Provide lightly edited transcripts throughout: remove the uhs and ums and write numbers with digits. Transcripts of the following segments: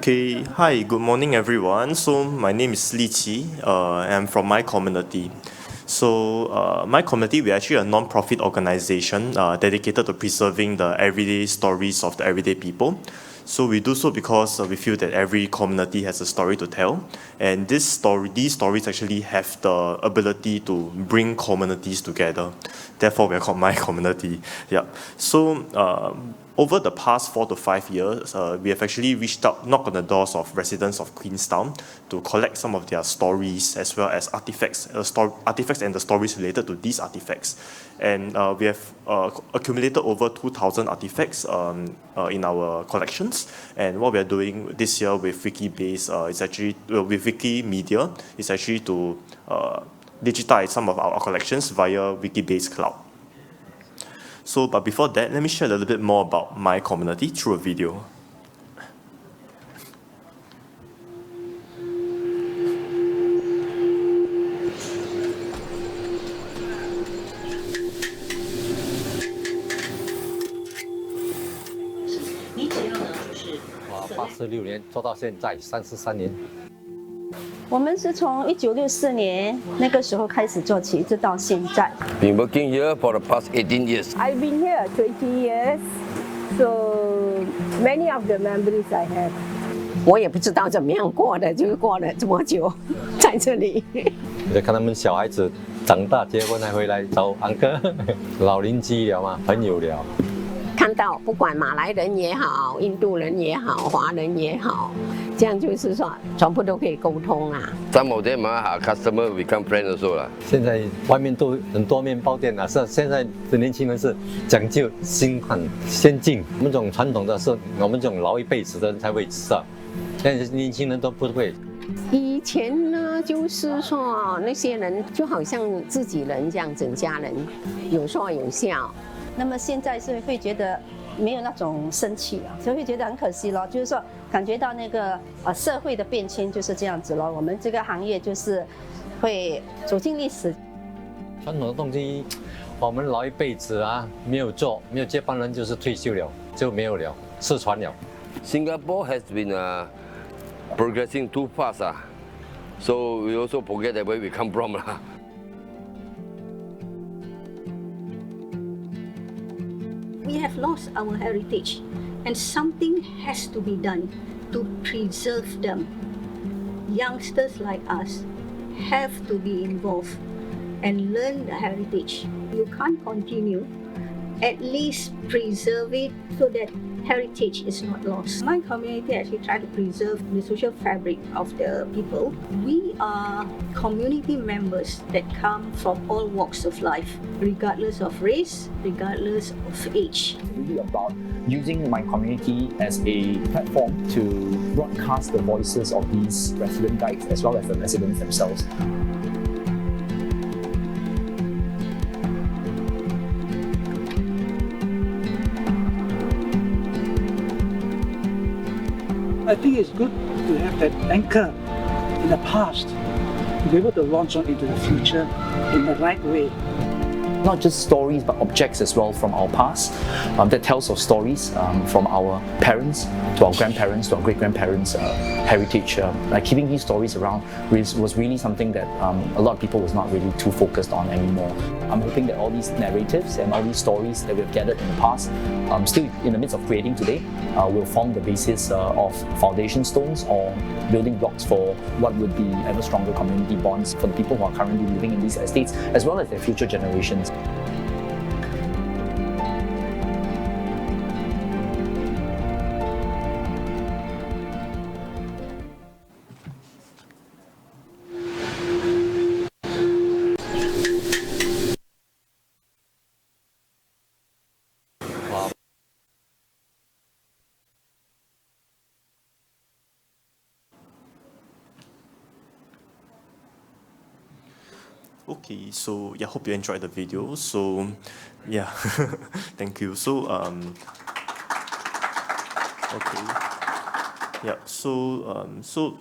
Okay, hi, good morning everyone. So my name is Li Qi, I'm from My Community. So My Community, we're actually a non-profit organization dedicated to preserving the everyday stories of the everyday people. So we do so because we feel that every community has a story to tell, and these stories actually have the ability to bring communities together. Therefore, we are called My Community. Yeah. So over the past 4 to 5 years, we have actually reached out, knocked on the doors of residents of Queenstown to collect some of their stories as well as artifacts, artifacts and the stories related to these artifacts. And we have accumulated over 2,000 artifacts in our collections. And what we are doing this year with Wikibase is actually, with Wikimedia, is actually to digitize some of our collections via Wikibase Cloud. So, but before that, let me share a little bit more about my community through a video.我86年做到现在33年。我们是从1964年那个时候开始做起，一直到现在。Been working here for the past 18 years. I've been here 20 years, so many of the memories I have. 我也不知道怎么样过的，就是过了这么久，在这里。你看他们小孩子长大结婚还回来找安哥，老邻居了嘛，朋友了。看到不管马来人也好，印度人也好，华人也好，这样就是说全部都可以沟通啊。Some of them are customer become friends also 啦。现在外面都很多面包店啊，是现在的年轻人是讲究新款先进，我们这种传统的是我们这种老一辈子的人才会知道，现在年轻人都不会。以前呢，就是说那些人就好像自己人这样，整家人有说有笑。那么现在是会觉得没有那种生气啊，所以会觉得很可惜咯。就是说，感觉到那个社会的变迁就是这样子咯。我们这个行业就是会走进历史。传统的东西，我们老一辈子啊没有做，没有接班人就是退休了，就没有了，失传了。Singapore has been progressing too fast, so we also forget that where we come from. We have lost our heritage, and something has to be done to preserve them. Youngsters like us have to be involved and learn the heritage. You can't continue, at least preserve it so that heritage is not lost. My community actually try to preserve the social fabric of the people. We are community members that come from all walks of life, regardless of race, regardless of age. It's really about using my community as a platform to broadcast the voices of these resident guides as well as the residents themselves. I think it's good to have that anchor in the past to be able to launch on into the future in the right way. Not just stories, but objects as well from our past that tells of stories from our parents to our grandparents to our great-grandparents' heritage. Like keeping these stories around was really something that a lot of people was not really too focused on anymore. I'm hoping that all these narratives and all these stories that we've gathered in the past, still in the midst of creating today, will form the basis of foundation stones or building blocks for what would be ever stronger community bonds for the people who are currently living in these estates, as well as their future generations. Okay, so yeah, hope you enjoyed the video. So yeah, thank you. So okay, yeah. So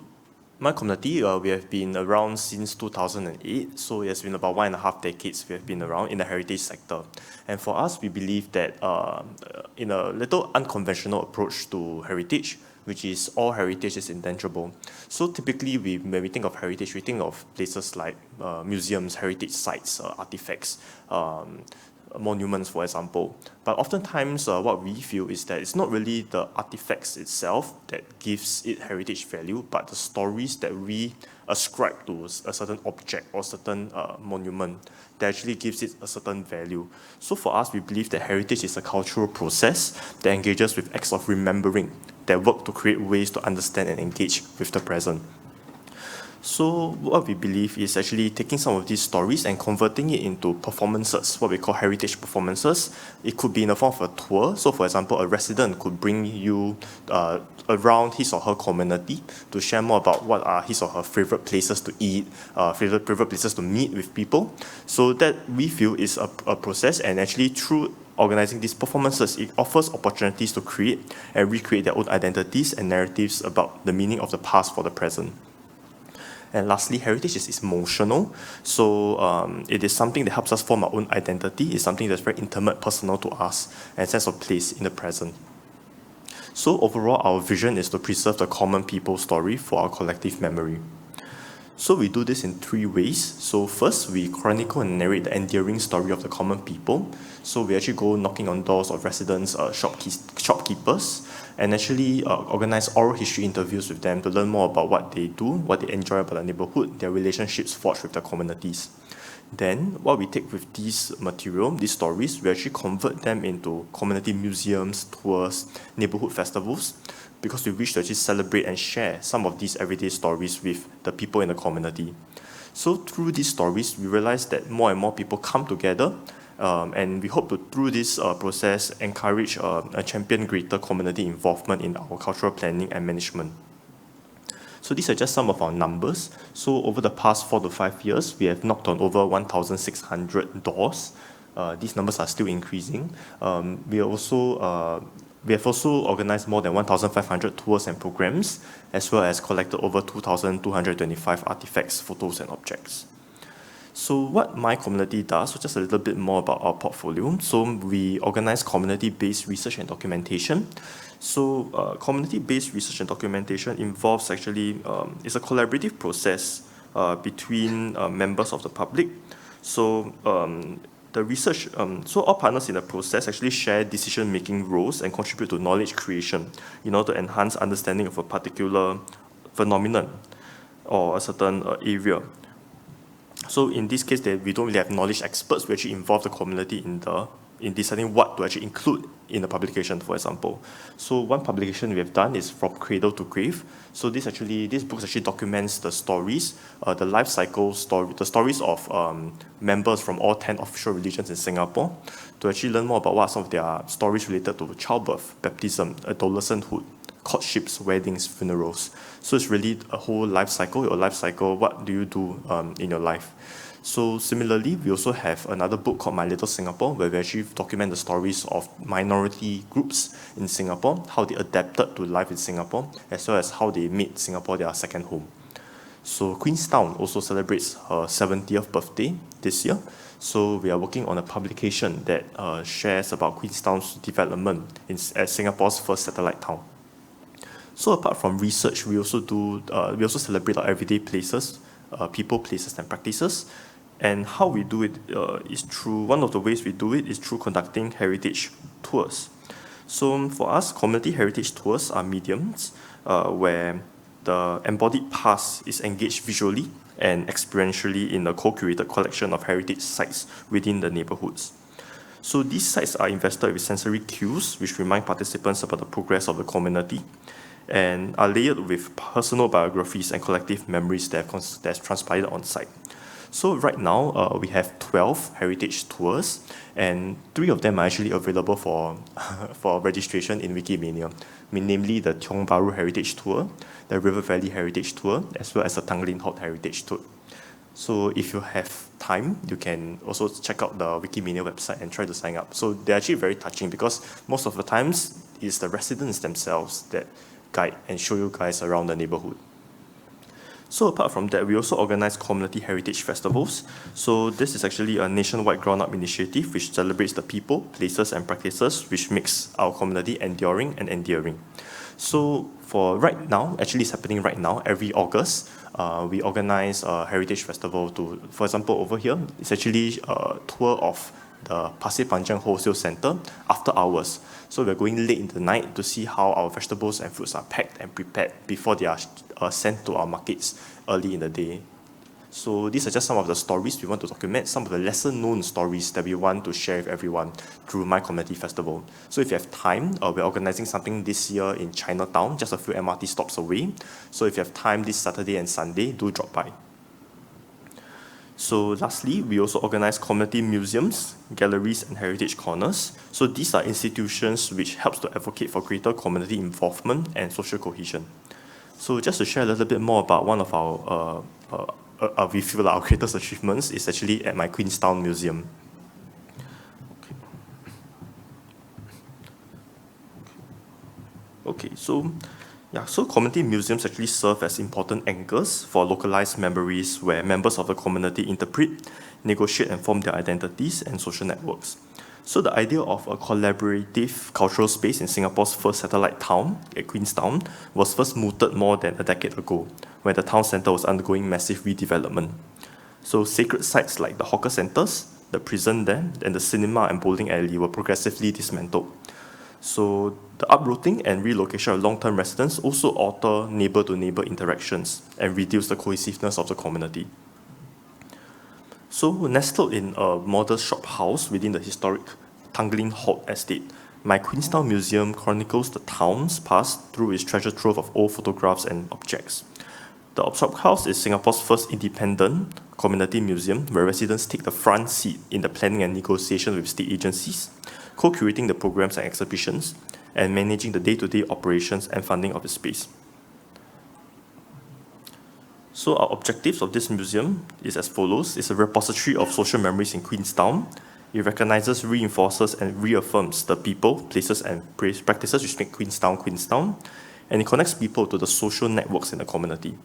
my community, we have been around since 2008. So it has been about 1.5 decades we have been around in the heritage sector. And for us, we believe that in a little unconventional approach to heritage, which is all heritage is intangible. So typically, when we think of heritage, we think of places like museums, heritage sites, artifacts, monuments, for example. But oftentimes, what we feel is that it's not really the artifacts itself that gives it heritage value, but the stories that we ascribe to a certain object or certain monument that actually gives it a certain value. So for us, we believe that heritage is a cultural process that engages with acts of remembering that work to create ways to understand and engage with the present. So what we believe is actually taking some of these stories and converting it into performances, what we call heritage performances. It could be in the form of a tour. So for example, a resident could bring you around his or her community to share more about what are his or her favorite places to eat, favorite places to meet with people. So that we feel is a process, and actually through organizing these performances, it offers opportunities to create and recreate their own identities and narratives about the meaning of the past for the present. And lastly, heritage is emotional. So it is something that helps us form our own identity. It's something that's very intimate, personal to us, and sense of place in the present. So overall, our vision is to preserve the common people story for our collective memory. So we do this in three ways. So first, we chronicle and narrate the endearing story of the common people. So we actually go knocking on doors of residents, shopkeepers, and actually organize oral history interviews with them to learn more about what they do, what they enjoy about the neighborhood, their relationships forged with their communities. Then, what we take with these material, these stories, we actually convert them into community museums, tours, neighborhood festivals, because we wish to actually celebrate and share some of these everyday stories with the people in the community. So through these stories, we realize that more and more people come together, and we hope to, through this process, encourage a champion greater community involvement in our cultural planning and management. So these are just some of our numbers. So over the past 4 to 5 years, we have knocked on over 1,600 doors. These numbers are still increasing. We have also organized more than 1,500 tours and programs, as well as collected over 2,225 artifacts, photos, and objects. So what My Community does, so just a little bit more about our portfolio. So we organize community-based research and documentation. So community-based research and documentation involves actually, it's a collaborative process between members of the public. So the research, so all partners in the process actually share decision-making roles and contribute to knowledge creation in order to enhance understanding of a particular phenomenon or a certain area. So in this case, we don't really have knowledge experts. We actually involve the community in deciding what to actually include in the publication, for example. So one publication we have done is From Cradle to Grave. So this book actually documents the stories, the life cycle story, the stories of members from all 10 official religions in Singapore, to actually learn more about what are some of their stories related to childbirth, baptism, adolescenthood, courtships, weddings, funerals. So it's really a whole life cycle. Your life cycle, what do you do in your life? So similarly, we also have another book called My Little Singapore, where we actually document the stories of minority groups in Singapore, how they adapted to life in Singapore, as well as how they made Singapore their second home. So Queenstown also celebrates her 70th birthday this year. So we are working on a publication that shares about Queenstown's development as Singapore's first satellite town. So apart from research, we also celebrate our everyday places, people, places, and practices. And how we do it is through, one of the ways we do it is through conducting heritage tours. So for us, community heritage tours are mediums where the embodied past is engaged visually and experientially in a co-curated collection of heritage sites within the neighborhoods. So these sites are invested with sensory cues, which remind participants about the progress of the community, and are layered with personal biographies and collective memories that's transpired on site. So right now, we have 12 heritage tours, and 3 of them are actually available for registration in Wikimania, namely the Tiong Bahru Heritage Tour, the River Valley Heritage Tour, as well as the Tanglin Halt Heritage Tour. So if you have time, you can also check out the Wikimania website and try to sign up. So they're actually very touching, because most of the times it's the residents themselves that guide and show you guys around the neighborhood. So apart from that, we also organize community heritage festivals. So this is actually a nationwide ground-up initiative which celebrates the people, places, and practices which makes our community enduring and endearing. So for right now, actually it's happening right now, every August, we organize a heritage festival to, for example, over here, it's actually a tour of the Pasir Panjang Wholesale Centre after hours. So we're going late in the night to see how our vegetables and fruits are packed and prepared before they are sent to our markets early in the day. So these are just some of the stories we want to document, some of the lesser known stories that we want to share with everyone through My Community Festival. So if you have time, we're organizing something this year in Chinatown, just a few MRT stops away. So if you have time this Saturday and Sunday, do drop by. So lastly, we also organize community museums, galleries, and heritage corners. So these are institutions which helps to advocate for greater community involvement and social cohesion. So just to share a little bit more about one of our we feel our greatest achievements is actually at My Queenstown Museum. Okay, so community museums actually serve as important anchors for localized memories where members of the community interpret, negotiate, and form their identities and social networks. So the idea of a collaborative cultural space in Singapore's first satellite town, at Queenstown, was first mooted more than a decade ago, where the town centre was undergoing massive redevelopment. So sacred sites like the hawker centres, the prison there, and the cinema and bowling alley were progressively dismantled. So the uprooting and relocation of long-term residents also alter neighbour-to-neighbour interactions and reduce the cohesiveness of the community. So nestled in a modest shop house within the historic Tanglin Halt estate, My Queenstown Museum chronicles the town's past through its treasure trove of old photographs and objects. The shop house is Singapore's first independent community museum where residents take the front seat in the planning and negotiation with state agencies, co-curating the programs and exhibitions, and managing the day-to-day operations and funding of the space. So our objectives of this museum is as follows. It's a repository of social memories in Queenstown. It recognizes, reinforces, and reaffirms the people, places, and practices which make Queenstown Queenstown, and it connects people to the social networks in the community.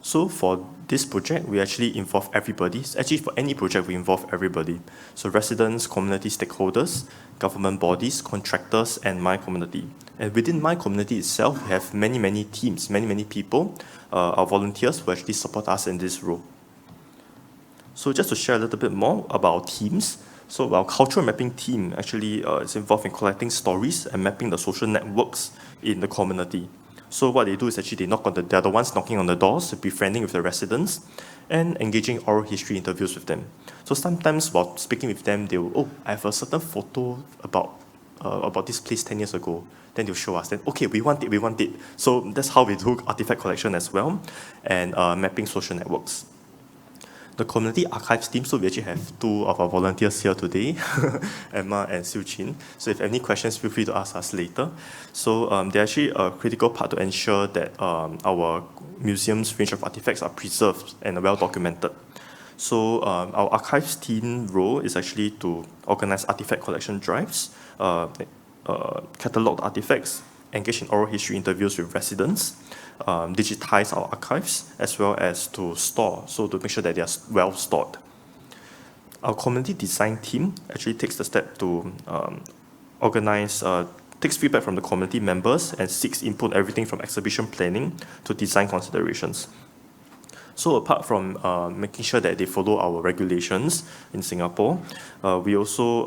So for this project, we actually involve everybody. Actually, for any project, we involve everybody. So residents, community stakeholders, government bodies, contractors, and My Community. And within My Community itself, we have many teams, many people, our volunteers who actually support us in this role. So just to share a little bit more about our teams. So our cultural mapping team actually is involved in collecting stories and mapping the social networks in the community. So what they do is actually they're the ones knocking on the doors, befriending with the residents, and engaging oral history interviews with them. So sometimes while speaking with them, they will, I have a certain photo about this place 10 years ago. Then they'll show us, then, okay, we want it. So that's how we do artifact collection as well, and mapping social networks. The community archives team, so we actually have two of our volunteers here today, Emma and Siu Chin. So if any questions, feel free to ask us later. So they're actually a critical part to ensure that our museum's range of artifacts are preserved and well documented. So our archives team role is actually to organize artifact collection drives, catalog artifacts, engage in oral history interviews with residents, digitize our archives, as well as to store, so to make sure that they are well stored. Our community design team actually takes the step to takes feedback from the community members and seeks input everything from exhibition planning to design considerations. So apart from making sure that they follow our regulations in Singapore, we also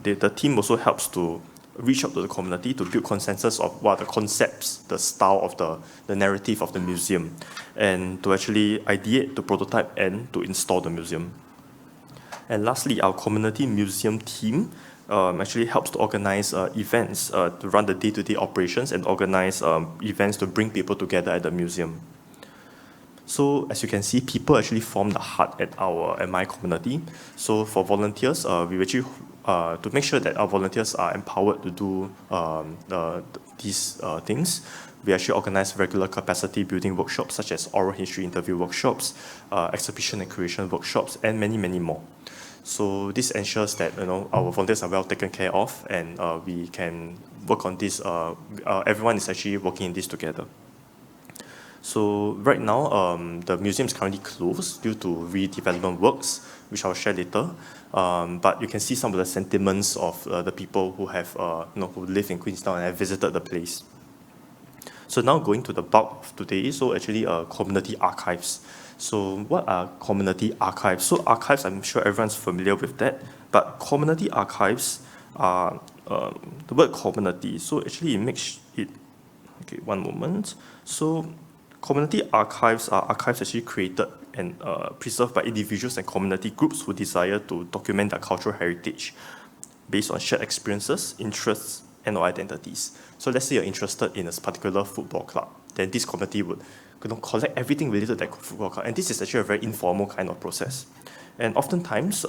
the team also helps to reach out to the community to build consensus of what are the concepts, the style of the narrative of the museum, and to actually ideate, to prototype, and to install the museum. And lastly, our community museum team actually helps to organize events, to run the day-to-day operations and organize events to bring people together at the museum. So as you can see, people actually form the heart at My Community. So for volunteers, we actually to make sure that our volunteers are empowered to do these things, we actually organize regular capacity building workshops such as oral history interview workshops, exhibition and curation workshops, and many more. So this ensures that our volunteers are well taken care of, and we can work on this. Everyone is actually working in this together. So right now, the museum is currently closed due to redevelopment works, which I'll share later. But you can see some of the sentiments of the people who have, who live in Queenstown and have visited the place. So now going to the bulk of today, so actually community archives. So what are community archives? So archives, I'm sure everyone's familiar with that, but community archives are, the word community, so actually it makes it, okay, one moment. So community archives are archives actually created and preserved by individuals and community groups who desire to document their cultural heritage based on shared experiences, interests, and/or identities. So let's say you're interested in a particular football club, then this community would collect everything related to that football club. And this is actually a very informal kind of process. And oftentimes,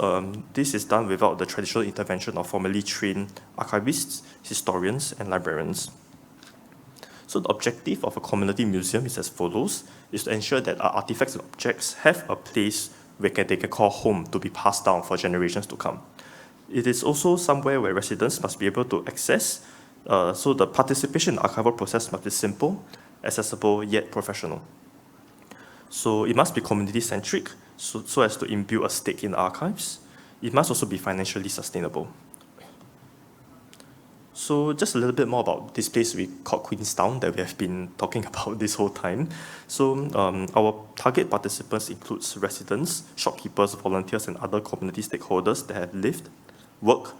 this is done without the traditional intervention of formally trained archivists, historians, and librarians. So the objective of a community museum is as follows, is to ensure that our artifacts and objects have a place where they can call home to be passed down for generations to come. It is also somewhere where residents must be able to access, so the participation in the archival process must be simple, accessible, yet professional. So it must be community-centric, so as to imbue a stake in the archives. It must also be financially sustainable. So just a little bit more about this place we call Queenstown that we have been talking about this whole time. So our target participants includes residents, shopkeepers, volunteers, and other community stakeholders that have lived, worked,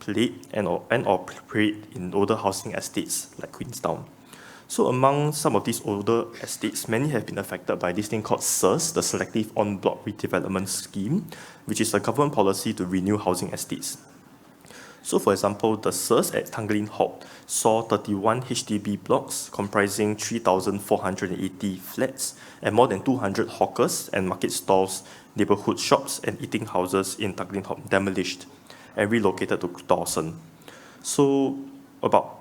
played, and/or prayed in older housing estates like Queenstown. So among some of these older estates, many have been affected by this thing called SERS, the Selective En-Bloc Redevelopment Scheme, which is a government policy to renew housing estates. So for example, the SERS at Tanglin Halt saw 31 HDB blocks comprising 3,480 flats and more than 200 hawkers and market stalls, neighborhood shops, and eating houses in Tanglin Halt demolished and relocated to Dawson. So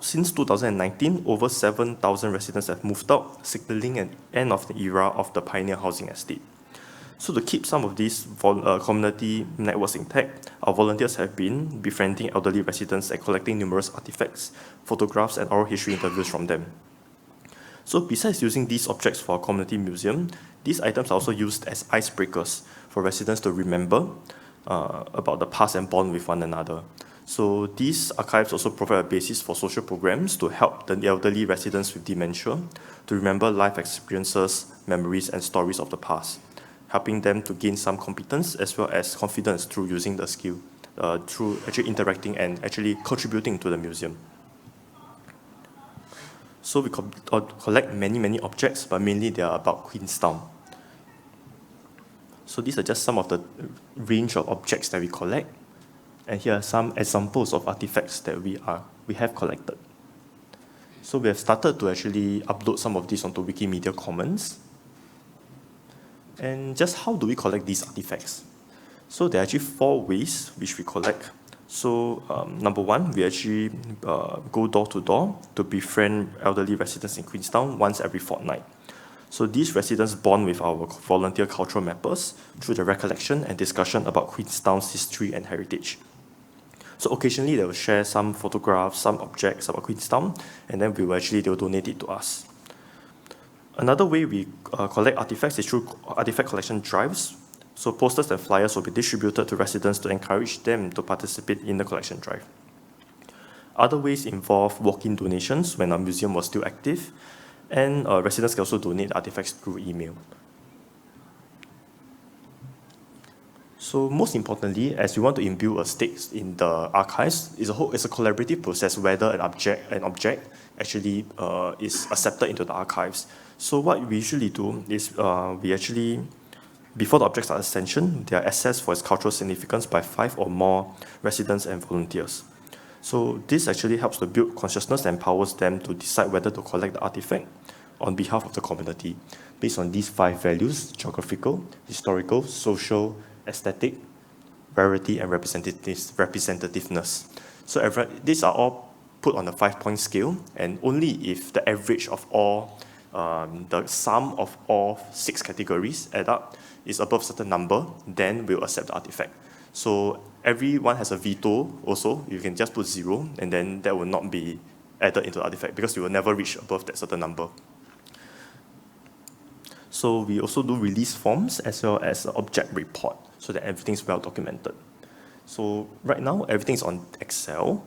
since 2019, over 7,000 residents have moved out, signaling an end of the era of the pioneer housing estate. So to keep some of these community networks intact, our volunteers have been befriending elderly residents and collecting numerous artifacts, photographs, and oral history interviews from them. So besides using these objects for a community museum, these items are also used as icebreakers for residents to remember about the past and bond with one another. So these archives also provide a basis for social programs to help the elderly residents with dementia to remember life experiences, memories, and stories of the past, helping them to gain some competence as well as confidence through using the skill, through actually interacting and actually contributing to the museum. So we collect many objects, but mainly they are about Queenstown. So these are just some of the range of objects that we collect. And here are some examples of artifacts that we have collected. So we have started to actually upload some of these onto Wikimedia Commons. And just how do we collect these artifacts? So there are actually 4 ways which we collect. So number one, we actually go door to door to befriend elderly residents in Queenstown once every fortnight. So these residents bond with our volunteer cultural mappers through the recollection and discussion about Queenstown's history and heritage. So occasionally they will share some photographs, some objects about Queenstown, and then they'll donate it to us. Another way we collect artifacts is through artifact collection drives. So posters and flyers will be distributed to residents to encourage them to participate in the collection drive. Other ways involve walk-in donations when our museum was still active, and residents can also donate artifacts through email. So most importantly, as we want to imbue a stake in the archives, it's a collaborative process whether an object actually is accepted into the archives. So what we usually do is before the objects are ascension, they are assessed for its cultural significance by 5 or more residents and volunteers. So this actually helps to build consciousness and empowers them to decide whether to collect the artifact on behalf of the community based on these 5 values: geographical, historical, social, aesthetic, rarity, and representativeness. So these are all put on a 5-point scale, and only if the average of all, the sum of all 6 categories add up is above a certain number, then we'll accept the artifact. So everyone has a veto also. You can just put 0, and then that will not be added into the artifact because you will never reach above that certain number. So we also do release forms as well as an object report so that everything's well documented. So right now, everything's on Excel,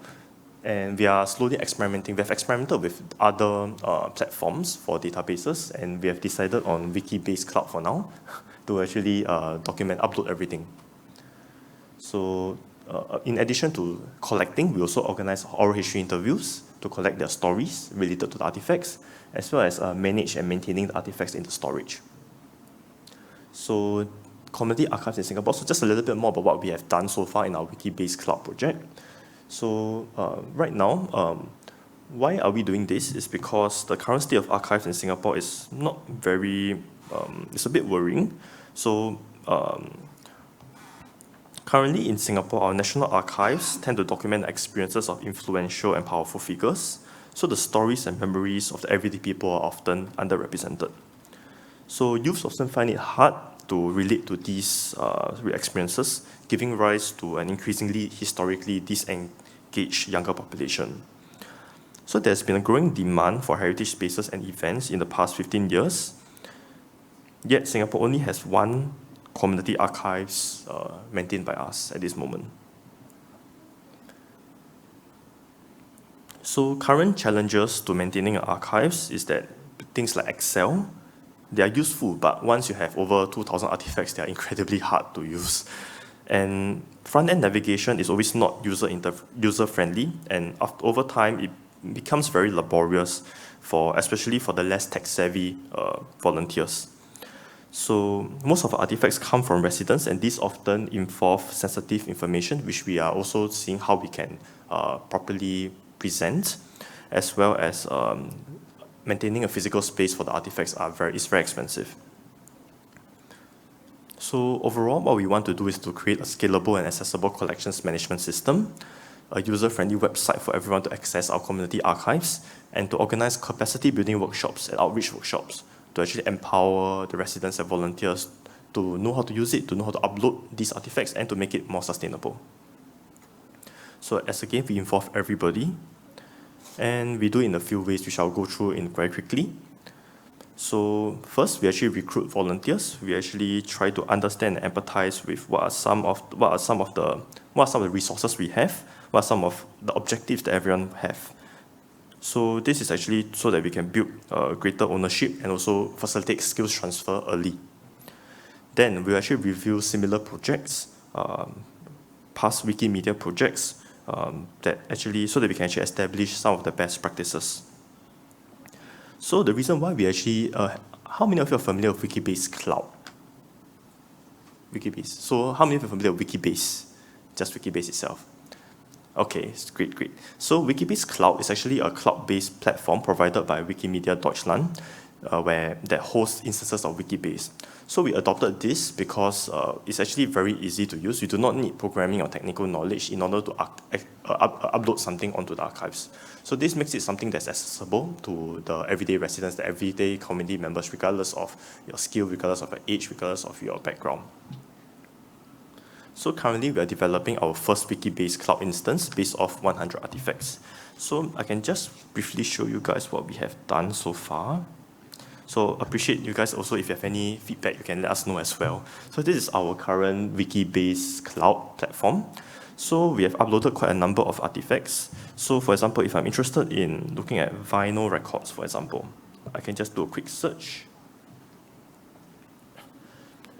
and we are slowly experimenting. We have experimented with other platforms for databases, and we have decided on Wiki-based cloud for now to actually document, upload everything. So in addition to collecting, we also organize oral history interviews to collect their stories related to the artifacts, as well as manage and maintaining the artifacts in the storage. So community archives in Singapore, so just a little bit more about what we have done so far in our Wiki-based cloud project. So right now, why are we doing this is because the current state of archives in Singapore is not very, it's a bit worrying. So currently in Singapore, our national archives tend to document the experiences of influential and powerful figures. So the stories and memories of the everyday people are often underrepresented. So youths often find it hard to relate to these experiences, giving rise to an increasingly historically disengaged younger population. So there's been a growing demand for heritage spaces and events in the past 15 years, yet Singapore only has one community archives maintained by us at this moment. So current challenges to maintaining archives is that things like Excel, they are useful, but once you have over 2,000 artifacts, they are incredibly hard to use. And front-end navigation is always not user-friendly, and over time, it becomes very laborious, especially for the less tech-savvy volunteers. So most of our artifacts come from residents, and these often involve sensitive information, which we are also seeing how we can properly present, as well as maintaining a physical space for the artifacts is very expensive. So overall, what we want to do is to create a scalable and accessible collections management system, a user-friendly website for everyone to access our community archives, and to organize capacity building workshops and outreach workshops to actually empower the residents and volunteers to know how to use it, to know how to upload these artifacts, and to make it more sustainable. So as again, we involve everybody, and we do it in a few ways, which I'll go through very quickly. So first, we actually recruit volunteers. We actually try to understand and empathize with what are some of the resources we have, what are some of the objectives that everyone have. So this is actually so that we can build greater ownership and also facilitate skills transfer early. Then we actually review similar projects, past Wikimedia projects, so that we can actually establish some of the best practices. So the reason why we actually, how many of you are familiar with Wiki-based cloud? Wiki-based. So how many of you are familiar with Wiki-based? Just Wiki-based itself. Okay, great. So Wiki-based cloud is actually a cloud-based platform provided by Wikimedia Deutschland, that hosts instances of Wiki-based. So we adopted this because it's actually very easy to use. You do not need programming or technical knowledge in order to upload something onto the archives. So this makes it something that's accessible to the everyday residents, the everyday community members, regardless of your skill, regardless of your age, regardless of your background. So currently, we are developing our first Wiki-based cloud instance based off 100 artifacts. So I can just briefly show you guys what we have done so far. So appreciate you guys also, if you have any feedback, you can let us know as well. So this is our current Wiki-based cloud platform. So we have uploaded quite a number of artifacts. So for example, if I'm interested in looking at vinyl records, for example, I can just do a quick search.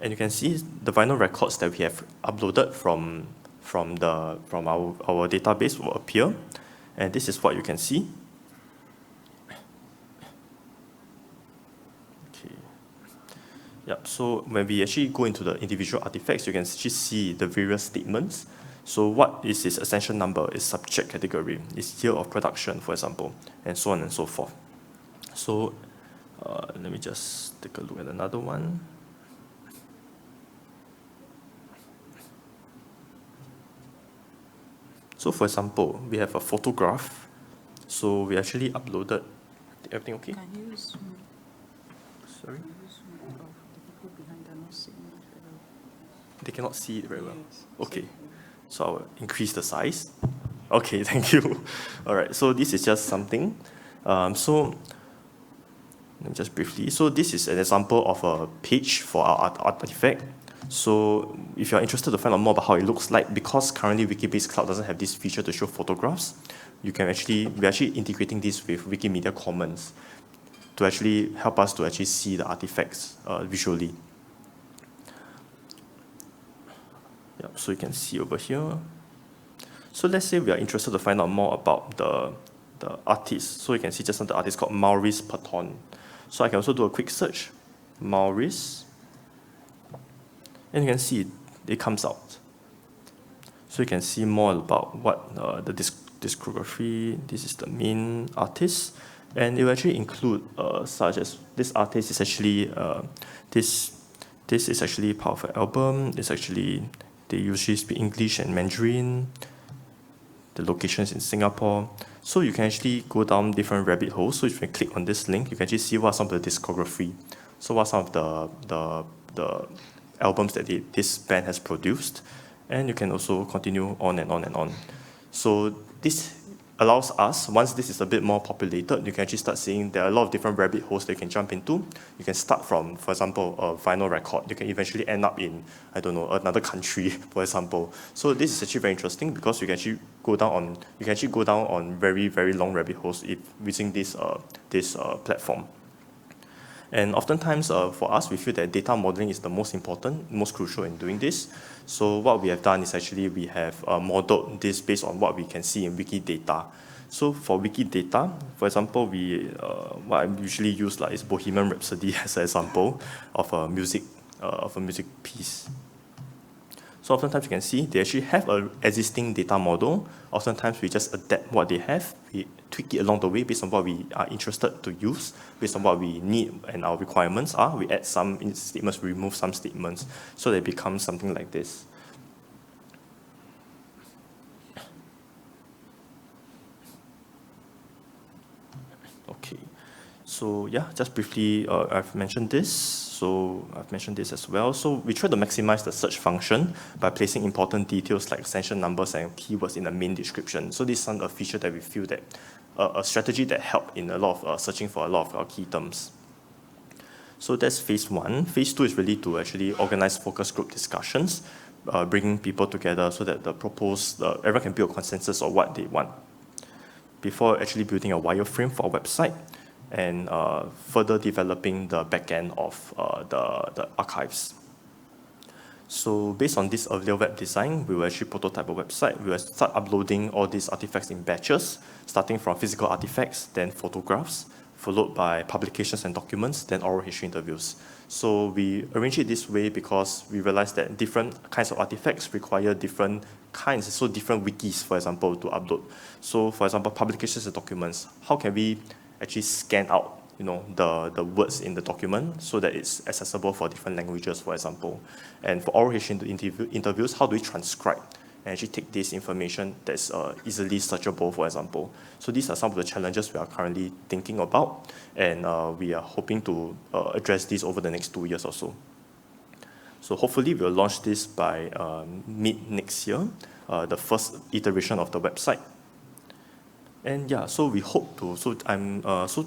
And you can see the vinyl records that we have uploaded from our database will appear. And this is what you can see. Yep, so when we actually go into the individual artifacts, you can actually see the various statements. So what is its essential number, its subject category, its year of production, for example, and so on and so forth. So let me just take a look at another one. So for example, we have a photograph. So we actually uploaded, everything okay? Can you zoom? Sorry? Behind are not seeing it very well. They cannot see it very well. Yes. Okay, so I'll increase the size. Okay, thank you. All right, so this is just something. So Let me just briefly. So this is an example of a page for our artifact. So if you're interested to find out more about how it looks like, because currently Wikibase Cloud doesn't have this feature to show photographs, we're actually integrating this with Wikimedia Commons to actually help us to actually see the artifacts visually. Yep, so you can see over here. So let's say we are interested to find out more about the artist. So you can see just now the artist called Maurice Patton. So I can also do a quick search, Maurice, and you can see it comes out. So you can see more about what the discography. This is the main artist, and it will actually include such as this artist is actually this is actually part of an album. It's actually they usually speak English and Mandarin. The location is in Singapore. So you can actually go down different rabbit holes. So if you click on this link, you can actually see what some of the discography. So what some of the albums that this band has produced. And you can also continue on and on and on. So this allows us, once this is a bit more populated, you can actually start seeing there are a lot of different rabbit holes that you can jump into. You can start from, for example, a vinyl record. You can eventually end up in, I don't know, another country, for example. So this is actually very interesting because you can actually go down on very, very long rabbit holes using this platform. And oftentimes, for us, we feel that data modeling is the most important, most crucial in doing this. So what we have done is actually we have modeled this based on what we can see in Wikidata. So for Wikidata, for example, what I usually use is Bohemian Rhapsody as an example of a music piece. So oftentimes you can see they actually have an existing data model. Oftentimes we just adapt what they have, we tweak it along the way based on what we are interested to use, based on what we need and our requirements are. We add some statements, we remove some statements, so that it becomes something like this. Okay, so yeah, just briefly, I've mentioned this. So I've mentioned this as well. So we try to maximize the search function by placing important details like extension numbers and keywords in the main description. So this is a feature that we feel that a strategy that helped in a lot of searching for a lot of our key terms. So that's phase one. Phase two is really to actually organize focus group discussions, bringing people together so that everyone can build a consensus of what they want before actually building a wireframe for our website and further developing the backend of the archives. So based on this earlier web design, we will actually prototype a website. We will start uploading all these artifacts in batches, starting from physical artifacts, then photographs, followed by publications and documents, then oral history interviews. So we arrange it this way because we realized that different kinds of artifacts require different kinds, so different wikis, for example, to upload. So for example, publications and documents, how can we actually scan out the words in the document so that it's accessible for different languages, for example. And for oral history interviews, how do we transcribe and actually take this information that's easily searchable, for example. So these are some of the challenges we are currently thinking about, and we are hoping to address these over the next 2 years or so. So hopefully we'll launch this by mid next year, the first iteration of the website. And yeah, so we hope to, so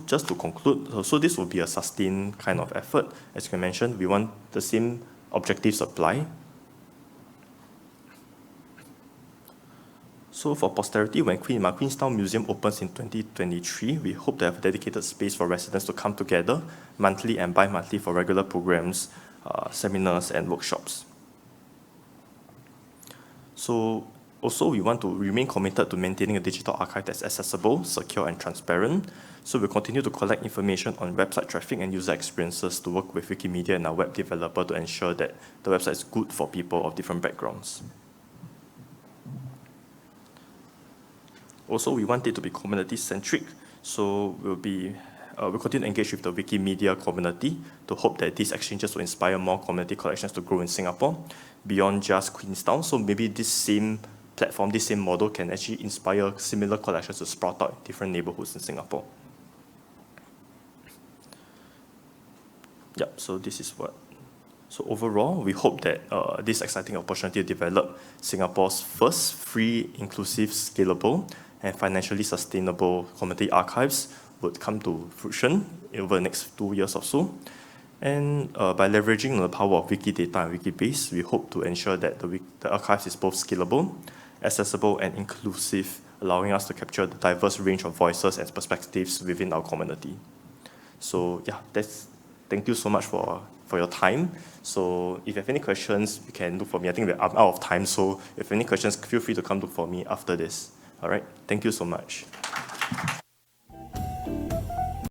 just to conclude, so this will be a sustained kind of effort. As you mentioned, we want the same objectives apply. So for posterity, when My Queenstown Museum opens in 2023, we hope to have a dedicated space for residents to come together monthly and bi-monthly for regular programs, seminars, and workshops. So also, we want to remain committed to maintaining a digital archive that's accessible, secure, and transparent. So we'll continue to collect information on website traffic and user experiences to work with Wikimedia and our web developer to ensure that the website is good for people of different backgrounds. Also, we want it to be community-centric, so we'll continue to engage with the Wikimedia community to hope that these exchanges will inspire more community collections to grow in Singapore beyond just Queenstown. So maybe this same platform, this same model can actually inspire similar collections to sprout out in different neighborhoods in Singapore. Yep, so this is what. So overall, we hope that this exciting opportunity to develop Singapore's first free, inclusive, scalable, and financially sustainable community archives would come to fruition over the next 2 years or so. And by leveraging the power of Wikidata and Wikibase, we hope to ensure that the archives is both scalable, accessible, and inclusive, allowing us to capture the diverse range of voices and perspectives within our community. So yeah, thank you so much for your time. So if you have any questions, you can look for me. I think we're out of time, so if you have any questions, feel free to come look for me after this. All right, thank you so much.